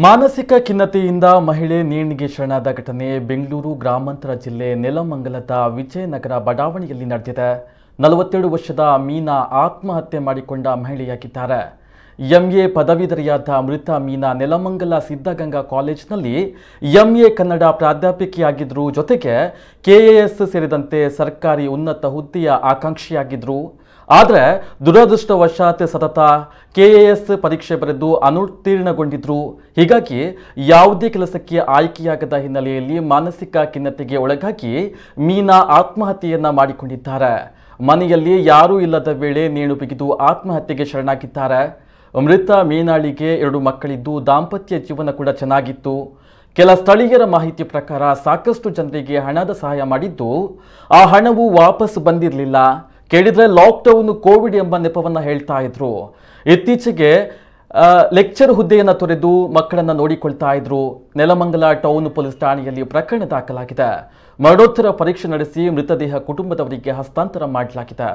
ಮಾನಸಿಕ ಖಿನ್ನತೆಯಿಂದ ಮಹಿಳೆ ನೇಣಿಗೆ ಶರಣಾದ ಘಟನೆ ಬೆಂಗಳೂರು ಗ್ರಾಮಾಂತರ ಜಿಲ್ಲೆ ನೆಲಮಂಗಲದ ವಿಜಯನಗರ ಬಡಾವಣೆಯಲ್ಲಿ ನಡೆದಿದೆ. 47 ವರ್ಷದ ಮೀನಾ ಆತ್ಮಹತ್ಯೆ ಮಾಡಿಕೊಂಡ ಮಹಿಳೆಯಾಗಿದ್ದಾರೆ. ಎಂಎ ಪದವೀಧರೆಯಾದ ಮೃತ ಮೀನಾ ನೆಲಮಂಗಲ ಸಿದ್ಧಗಂಗಾ ಕಾಲೇಜಿನಲ್ಲಿ ಎಂಎ ಕನ್ನಡ ಪ್ರಾಧ್ಯಾಪಕಿಯಾಗಿದ್ದರು. ಜೊತೆಗೆ ಕೆಎಎಸ್ ಸೇರಿದಂತೆ ಸರ್ಕಾರಿ ಉನ್ನತ ಹುದ್ದೆಯ ಆಕಾಂಕ್ಷಿಯಾಗಿದ್ದರು. ಆದರೆ ದುರದೃಷ್ಟವಶಾತ್ ಸತತ ಕೆಎಎಸ್ ಪರೀಕ್ಷೆ ಬರೆದು ಅನುತ್ತೀರ್ಣಗೊಂಡಿದ್ರು. ಹೀಗಾಗಿ ಯಾವುದೇ ಕೆಲಸಕ್ಕೆ ಆಯ್ಕೆಯಾಗದ ಹಿನ್ನೆಲೆಯಲ್ಲಿ ಮಾನಸಿಕ ಖಿನ್ನತೆಗೆ ಒಳಗಾಗಿ ಮೀನಾ ಆತ್ಮಹತ್ಯೆಯನ್ನ ಮಾಡಿಕೊಂಡಿದ್ದಾರೆ. ಮನೆಯಲ್ಲಿ ಯಾರೂ ಇಲ್ಲದ ವೇಳೆ ನೇಣು ಬಿಗಿದು ಆತ್ಮಹತ್ಯೆಗೆ ಶರಣಾಗಿದ್ದಾರೆ. ಮೃತ ಮೀನಾಳಿಗೆ 2 ಮಕ್ಕಳಿದ್ದು ದಾಂಪತ್ಯ ಜೀವನ ಕೂಡ ಚೆನ್ನಾಗಿತ್ತು. ಕೆಲ ಸ್ಥಳೀಯರ ಮಾಹಿತಿ ಪ್ರಕಾರ ಸಾಕಷ್ಟು ಜನರಿಗೆ ಹಣದ ಸಹಾಯ ಮಾಡಿದ್ದು ಆ ಹಣವು ವಾಪಸ್ ಬಂದಿರಲಿಲ್ಲ. ಕೇಳಿದ್ರೆ ಲಾಕ್ಡೌನ್ ಕೋವಿಡ್ ಎಂಬ ನೆಪವನ್ನು ಹೇಳ್ತಾ ಇದ್ರು. ಇತ್ತೀಚೆಗೆ ಲೆಕ್ಚರ್ ಹುದ್ದೆಯನ್ನು ತೊರೆದು ಮಕ್ಕಳನ್ನು ನೋಡಿಕೊಳ್ತಾ ಇದ್ರು. ನೆಲಮಂಗಲ ಟೌನ್ ಪೊಲೀಸ್ ಠಾಣೆಯಲ್ಲಿ ಪ್ರಕರಣ ದಾಖಲಾಗಿದೆ. ಮರಣೋತ್ತರ ಪರೀಕ್ಷೆ ನಡೆಸಿ ಮೃತದೇಹ ಕುಟುಂಬದವರಿಗೆ ಹಸ್ತಾಂತರ ಮಾಡಲಾಗಿದೆ.